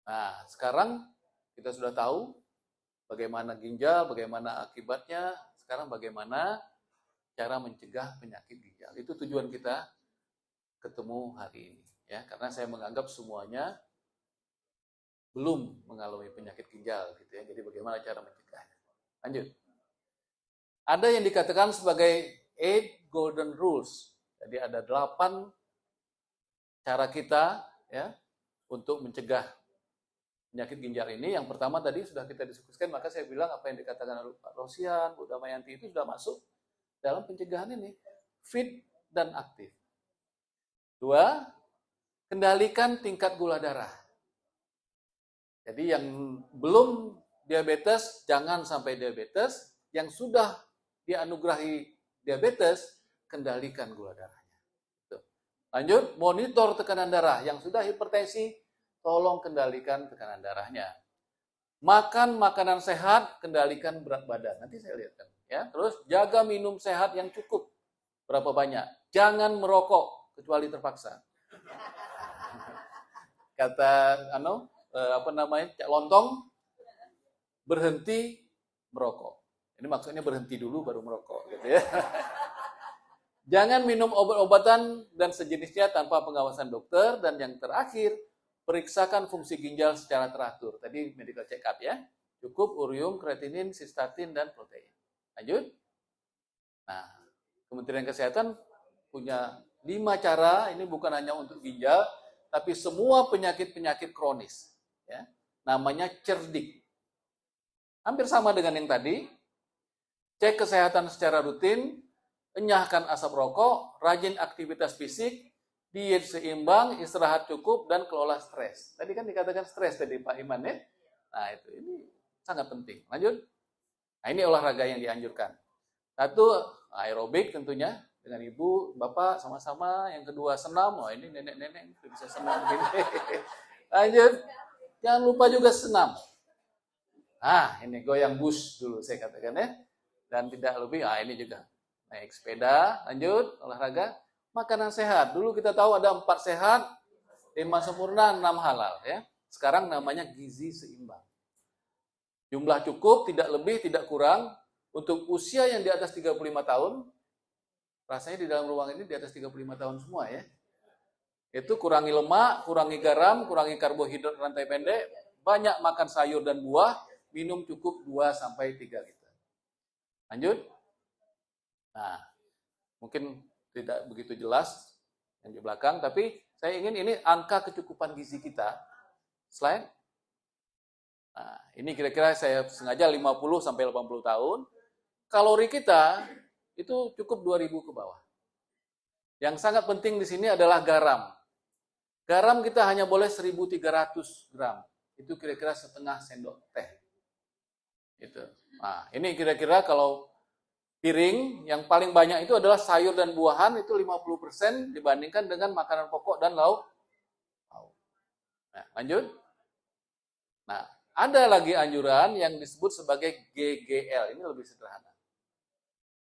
Nah, sekarang kita sudah tahu bagaimana ginjal, bagaimana akibatnya, sekarang bagaimana cara mencegah penyakit ginjal. Itu tujuan kita ketemu hari ini. Ya, karena saya menganggap semuanya belum mengalami penyakit ginjal gitu ya. Jadi bagaimana cara mencegahnya? Lanjut. Ada yang dikatakan sebagai 8 golden rules. Jadi ada 8 cara kita ya untuk mencegah penyakit ginjal ini. Yang pertama tadi sudah kita diskusikan, maka saya bilang apa yang dikatakan Pak Rosian, Bu Damayanti itu sudah masuk dalam pencegahan ini. Fit dan aktif. 2, kendalikan tingkat gula darah. Jadi yang belum diabetes, jangan sampai diabetes. Yang sudah dianugerahi diabetes, kendalikan gula darahnya. Lanjut, monitor tekanan darah. Yang sudah hipertensi, tolong kendalikan tekanan darahnya. Makan makanan sehat, kendalikan berat badan. Nanti saya lihatkan. Ya, terus jaga minum sehat yang cukup. Berapa banyak? Jangan merokok kecuali terpaksa. Kata Cak Lontong, berhenti merokok. Ini maksudnya berhenti dulu baru merokok gitu ya. Jangan minum obat-obatan dan sejenisnya tanpa pengawasan dokter. Dan yang terakhir, periksakan fungsi ginjal secara teratur. Tadi medical check up ya. Cukup urium, kreatinin, sistatin, dan protein. Lanjut. Nah, Kementerian Kesehatan punya 5 cara, ini bukan hanya untuk ginjal, tapi semua penyakit-penyakit kronis. Ya. Namanya cerdik. Hampir sama dengan yang tadi. Cek kesehatan secara rutin, enyahkan asap rokok, rajin aktivitas fisik, diet seimbang, istirahat cukup, dan kelola stres. Tadi kan dikatakan stres tadi Pak Iman ya. Nah itu, ini sangat penting. Lanjut. Nah ini olahraga yang dianjurkan. 1, aerobik tentunya, dengan ibu, bapak sama-sama. Yang kedua senam, ini nenek-nenek bisa senam begini. Lanjut. Jangan lupa juga senam. Nah ini goyang bus dulu saya katakan ya. Dan tidak lebih, ini juga. Naik sepeda, lanjut, olahraga. Makanan sehat. Dulu kita tahu ada 4 sehat, 5 sempurna, 6 halal. Ya. Sekarang namanya gizi seimbang. Jumlah cukup, tidak lebih, tidak kurang. Untuk usia yang di atas 35 tahun, rasanya di dalam ruang ini di atas 35 tahun semua ya. Itu kurangi lemak, kurangi garam, kurangi karbohidrat rantai pendek, banyak makan sayur dan buah, minum cukup 2-3 liter. Lanjut. Nah, mungkin tidak begitu jelas yang di belakang, tapi saya ingin ini angka kecukupan gizi kita. Slide. Nah, ini kira-kira saya sengaja 50-80 tahun. Kalori kita itu cukup 2000 ke bawah. Yang sangat penting di sini adalah garam. Garam kita hanya boleh 1300 gram. Itu kira-kira setengah sendok teh. Itu. Nah, ini kira-kira kalau piring yang paling banyak itu adalah sayur dan buahan, itu 50% dibandingkan dengan makanan pokok dan lauk. Nah, lanjut. Nah, ada lagi anjuran yang disebut sebagai GGL. Ini lebih sederhana.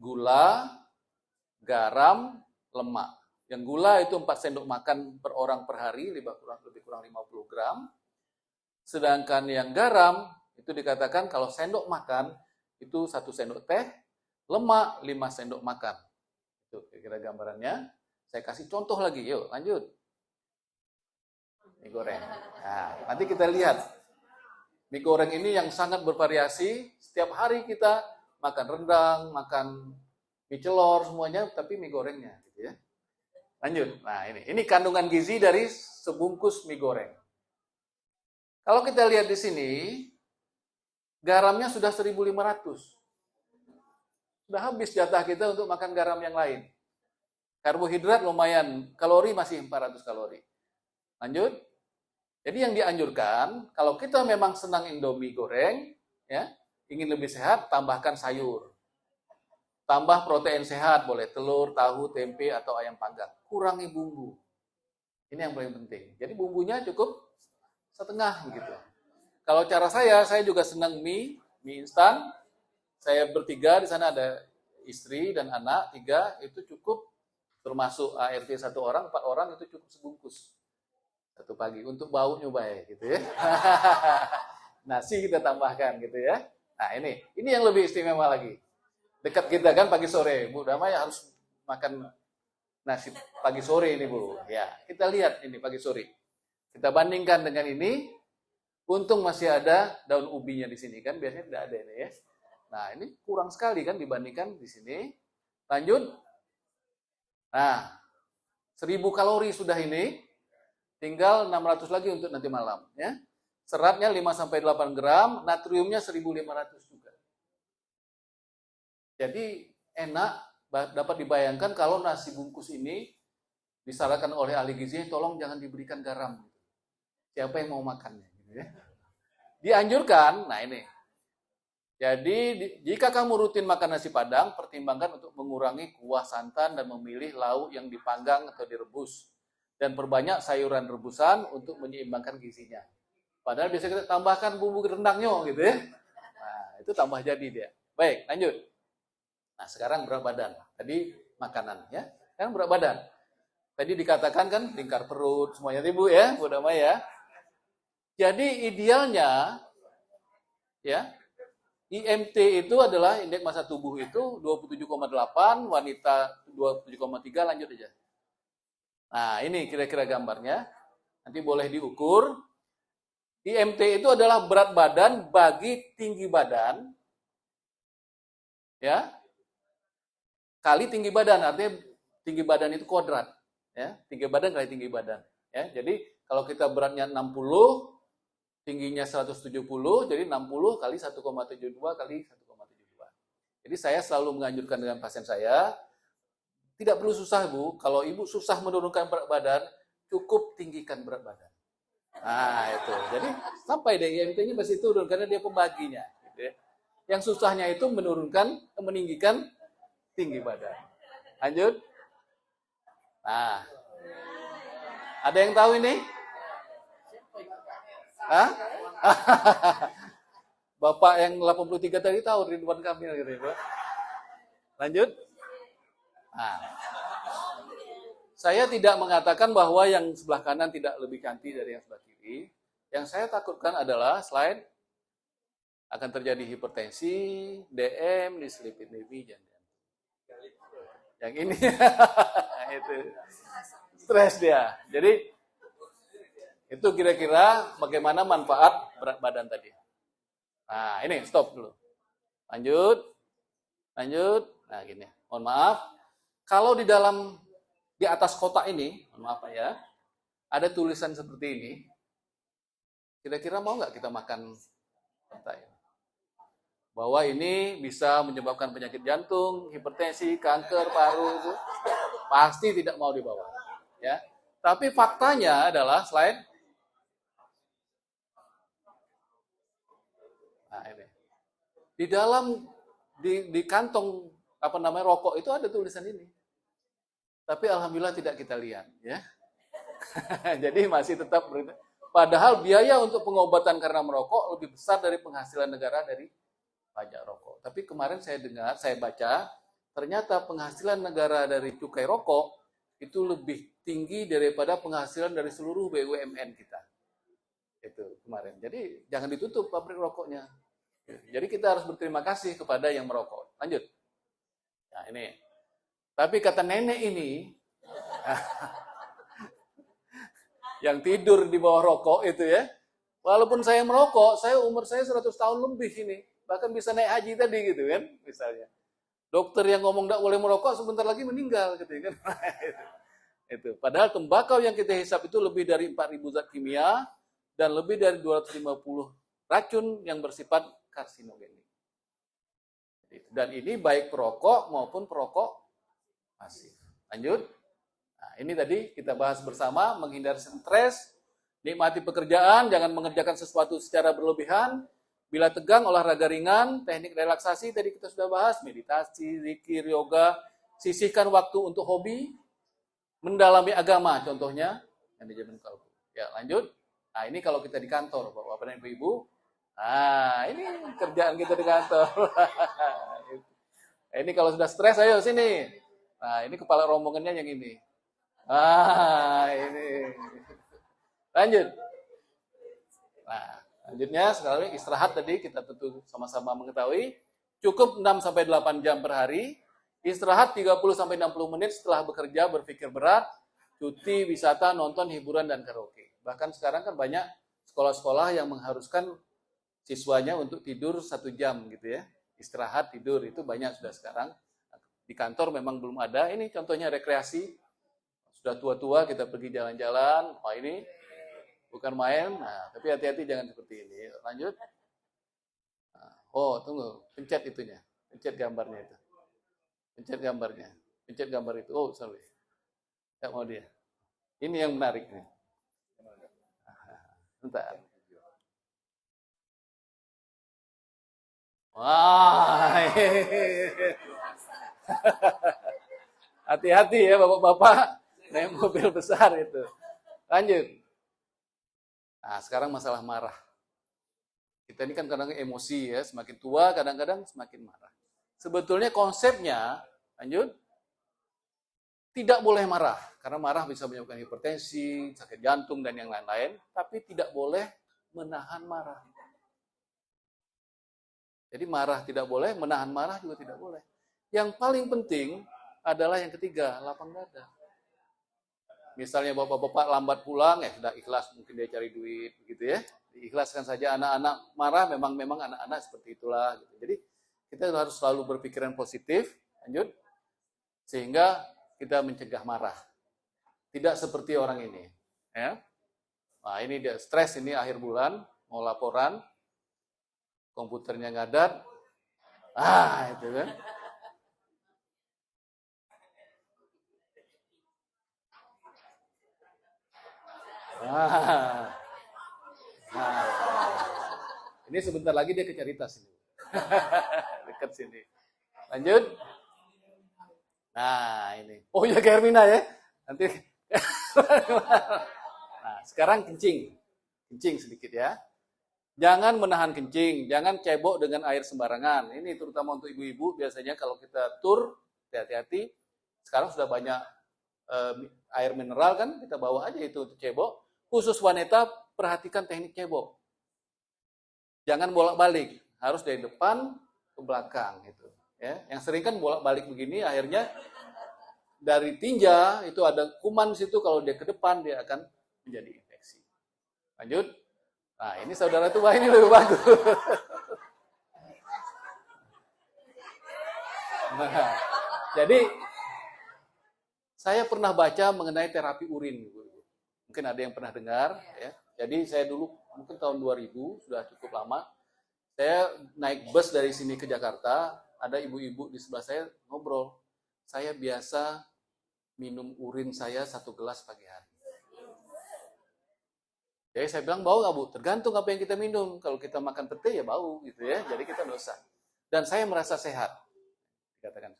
Gula, garam, lemak. Yang gula itu 4 sendok makan per orang per hari, lebih kurang 50 gram. Sedangkan yang garam, itu dikatakan kalau sendok makan, itu 1 sendok teh, lemak 5 sendok makan. Itu kira-kira gambarannya. Saya kasih contoh lagi, yuk lanjut. Mie goreng. Nah, nanti kita lihat. Mie goreng ini yang sangat bervariasi. Setiap hari kita makan rendang, makan mie celor semuanya, tapi mie gorengnya, gitu ya. Lanjut. Nah ini kandungan gizi dari sebungkus mie goreng. Kalau kita lihat di sini, garamnya sudah 1.500. Sudah habis jatah kita untuk makan garam yang lain. Karbohidrat lumayan, kalori masih 400 kalori. Lanjut. Jadi yang dianjurkan, kalau kita memang senang Indomie goreng, ya, ingin lebih sehat, tambahkan sayur. Tambah protein sehat, boleh telur, tahu, tempe, atau ayam panggang. Kurangi bumbu. Ini yang paling penting. Jadi bumbunya cukup setengah begitu. Kalau cara saya juga senang mie instan. Saya bertiga, di sana ada istri dan anak, 3, itu cukup, termasuk ART 1 orang, 4 orang, itu cukup sebungkus. Satu pagi untuk baunya baik gitu ya. Nasi kita tambahkan gitu ya. Nah, ini yang lebih istimewa lagi. Dekat kita kan pagi sore, Bu Damai harus makan nasi pagi sore ini, Bu. Ya, kita lihat ini pagi sore. Kita bandingkan dengan ini, untung masih ada daun ubinya di sini kan, biasanya tidak ada ini ya. Nah, ini kurang sekali kan dibandingkan di sini. Lanjut. Nah, 1000 kalori sudah ini, tinggal 600 lagi untuk nanti malam ya. Seratnya 5 sampai 8 gram, natriumnya 1500 juga. Jadi enak, dapat dibayangkan kalau nasi bungkus ini disarankan oleh ahli gizi, tolong jangan diberikan garam. Siapa yang mau makannya gitu ya. Dianjurkan, nah ini. Jadi jika kamu rutin makan nasi Padang, pertimbangkan untuk mengurangi kuah santan dan memilih lauk yang dipanggang atau direbus. Dan perbanyak sayuran rebusan untuk menyeimbangkan gizinya. Padahal biasanya kita tambahkan bumbu rendangnya gitu ya. Nah, itu tambah jadi dia. Baik, lanjut. Nah, sekarang berat badan. Tadi makanan ya. Kan berat badan. Tadi dikatakan kan lingkar perut semuanya Ibu ya, Bu Damai ya. Jadi idealnya ya, IMT itu adalah indeks massa tubuh itu 27,8, wanita 27,3, lanjut aja. Nah, ini kira-kira gambarnya. Nanti boleh diukur. IMT itu adalah berat badan bagi tinggi badan ya. Kali tinggi badan, artinya tinggi badan itu kuadrat ya. Tinggi badan kali tinggi badan ya. Jadi kalau kita beratnya 60, tingginya 170, jadi 60 kali 1,72 kali 1,72. Jadi saya selalu menganjurkan dengan pasien saya, tidak perlu susah Bu, kalau Ibu susah menurunkan berat badan, cukup tinggikan berat badan. Nah itu, jadi sampai deh IMT-nya pasti turun, karena dia pembaginya. Gitu ya. Yang susahnya itu meninggikan tinggi badan. Lanjut. Nah, ada yang tahu ini? Hah? Bapak yang 83 tadi tahu Ridwan Kamil gitu ya, Lanjut. Nah, saya tidak mengatakan bahwa yang sebelah kanan tidak lebih cantik dari yang sebelah kiri. Yang saya takutkan adalah selain akan terjadi hipertensi, DM, dislipidemia, yang ini itu stres dia. Jadi itu kira-kira bagaimana manfaat berat badan tadi. Nah, ini stop dulu. Lanjut. Nah, gini. Mohon maaf. Kalau di atas kotak ini, mohon maaf ya, ada tulisan seperti ini. Kira-kira mau nggak kita makan kotak ini? Bahwa ini bisa menyebabkan penyakit jantung, hipertensi, kanker paru itu pasti tidak mau dibawa. Ya. Tapi faktanya adalah slide. Nah, ini. Di dalam di kantong rokok itu ada tulisan ini. Tapi alhamdulillah tidak kita lihat ya. Jadi masih tetap padahal biaya untuk pengobatan karena merokok lebih besar dari penghasilan negara dari pajak rokok. Tapi kemarin saya baca ternyata penghasilan negara dari cukai rokok itu lebih tinggi daripada penghasilan dari seluruh BUMN kita. Itu kemarin. Jadi jangan ditutup pabrik rokoknya. Jadi kita harus berterima kasih kepada yang merokok. Lanjut. Nah ini. Tapi kata nenek ini, yang tidur di bawah rokok itu ya, walaupun saya merokok, umur saya 100 tahun lebih ini. Bahkan bisa naik haji tadi gitu kan, misalnya. Dokter yang ngomong tidak boleh merokok, sebentar lagi meninggal gitu kan. Itu. Padahal tembakau yang kita hisap itu lebih dari 4.000 zat kimia, dan lebih dari 250 racun yang bersifat karsinogenik. Dan ini baik perokok maupun perokok pasif. Lanjut. Nah, ini tadi kita bahas bersama, menghindari stres, nikmati pekerjaan, jangan mengerjakan sesuatu secara berlebihan. Bila tegang, olahraga ringan, teknik relaksasi tadi kita sudah bahas, meditasi, zikir, yoga, sisihkan waktu untuk hobi, mendalami agama contohnya, manajemen kalbu. Ya, lanjut. Nah, ini kalau kita di kantor, Bapak dan Ibu. Nah, ini kerjaan kita di kantor. Ini kalau sudah stres, ayo sini. Nah, ini kepala rombongannya yang ini. Ah, ini. Lanjut. Nah, lanjutnya sekarang istirahat tadi kita tentu sama-sama mengetahui cukup 6 sampai 8 jam per hari. Istirahat 30 sampai 60 menit setelah bekerja, berpikir berat, cuti, wisata, nonton, hiburan dan karaoke. Bahkan sekarang kan banyak sekolah-sekolah yang mengharuskan siswanya untuk tidur 1 jam gitu ya. Istirahat, tidur itu banyak sudah sekarang. Di kantor memang belum ada. Ini contohnya rekreasi. Sudah tua-tua kita pergi jalan-jalan. Wah ini bukan main. Nah, tapi hati-hati jangan seperti ini. Lanjut. Oh, tunggu. Pencet itunya. Pencet gambarnya itu. Pencet gambarnya. Pencet gambar itu. Oh, sorry. Tidak mau dia. Ini yang menarik nih. Bentar. Wah. Hati-hati ya bapak-bapak. Naik mobil besar itu. Lanjut. Nah, sekarang masalah marah. Kita ini kan kadang emosi ya, semakin tua kadang-kadang semakin marah. Sebetulnya konsepnya, lanjut, tidak boleh marah. Karena marah bisa menyebabkan hipertensi, sakit jantung, dan yang lain-lain. Tapi tidak boleh menahan marah. Jadi marah tidak boleh, menahan marah juga tidak boleh. Yang paling penting adalah yang ketiga, lapang dada. Misalnya bapak-bapak lambat pulang, ya sudah ikhlas, mungkin dia cari duit, begitu ya. Diikhlaskan saja. Anak-anak marah, memang anak-anak seperti itulah. Gitu. Jadi kita harus selalu berpikiran positif, lanjut, sehingga kita mencegah marah. Tidak seperti orang ini. Ya. Nah ini dia stres, ini akhir bulan, mau laporan, komputernya ngadat, itu kan. Nah, ini sebentar lagi dia ke Caritas ini. Dekat sini. Lanjut. Nah, ini. Oh ya ke Hermina ya. Nanti. Nah, sekarang kencing. Kencing sedikit ya. Jangan menahan kencing, jangan cebok dengan air sembarangan. Ini terutama untuk ibu-ibu, biasanya kalau kita tur, hati-hati. Sekarang sudah banyak air mineral kan, kita bawa aja itu untuk cebok. Khusus wanita, perhatikan teknik cebok. Jangan bolak-balik, harus dari depan ke belakang gitu. Ya, yang sering kan bolak-balik begini, akhirnya dari tinja itu ada kuman di situ, kalau dia ke depan dia akan menjadi infeksi. Lanjut. Nah, ini saudara tua ini lebih bagus. Nah, jadi saya pernah baca mengenai terapi urin. Mungkin ada yang pernah dengar ya. Jadi saya dulu mungkin tahun 2000, sudah cukup lama. Saya naik bus dari sini ke Jakarta, ada ibu-ibu di sebelah saya ngobrol. Saya biasa minum urin saya 1 gelas pagi hari. Jadi saya bilang, bau nggak Bu? Tergantung apa yang kita minum. Kalau kita makan pete ya bau gitu ya. Jadi kita dosa. Dan saya merasa sehat. Dikatakan.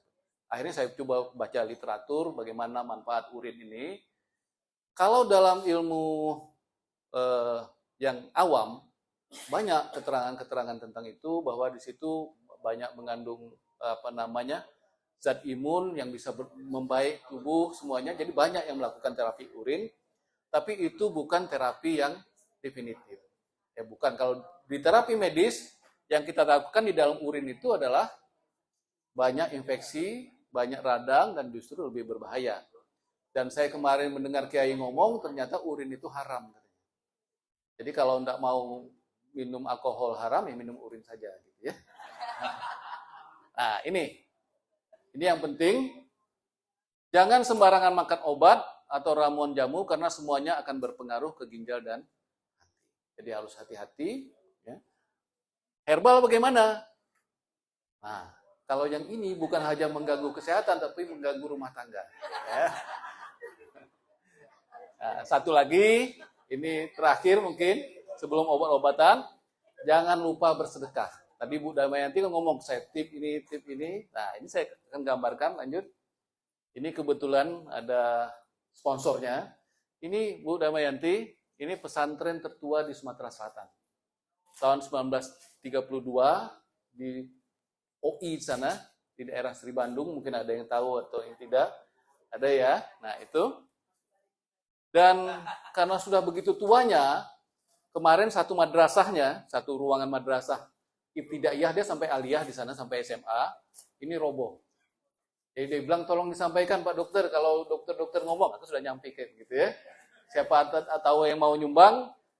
Akhirnya saya coba baca literatur bagaimana manfaat urin ini. Kalau dalam ilmu yang awam, banyak keterangan-keterangan tentang itu, bahwa di situ banyak mengandung zat imun yang bisa membaik tubuh semuanya. Jadi banyak yang melakukan terapi urin, tapi itu bukan terapi yang definitif. Ya bukan. Kalau di terapi medis yang kita lakukan di dalam urin itu adalah banyak infeksi, banyak radang, dan justru lebih berbahaya. Dan saya kemarin mendengar kiai ngomong, ternyata urin itu haram. Jadi kalau tidak mau minum alkohol haram, ya minum urin saja. Gitu ya. Nah ini yang penting. Jangan sembarangan makan obat atau ramuan jamu, karena semuanya akan berpengaruh ke ginjal dan hati. Jadi harus hati-hati. Ya. Herbal bagaimana? Nah, kalau yang ini bukan hanya mengganggu kesehatan, tapi mengganggu rumah tangga. Ya. Nah, satu lagi, ini terakhir mungkin, sebelum obat-obatan, jangan lupa bersedekah. Tadi Bu Damayanti ngomong, saya tip ini. Nah, ini saya akan gambarkan, lanjut. Ini kebetulan ada sponsornya. Ini Bu Damayanti, ini pesantren tertua di Sumatera Selatan. Tahun 1932 di OI sana, di daerah Sri Bandung, mungkin ada yang tahu atau yang tidak. Ada ya. Nah, itu Dan karena sudah begitu tuanya, kemarin satu madrasahnya, satu ruangan madrasah ibtidaiyah, dia sampai aliyah di sana sampai SMA, ini roboh. Jadi dia bilang tolong disampaikan Pak Dokter, kalau dokter-dokter ngomong, atau sudah nyampaikan gitu ya. Siapa tahu yang mau nyumbang,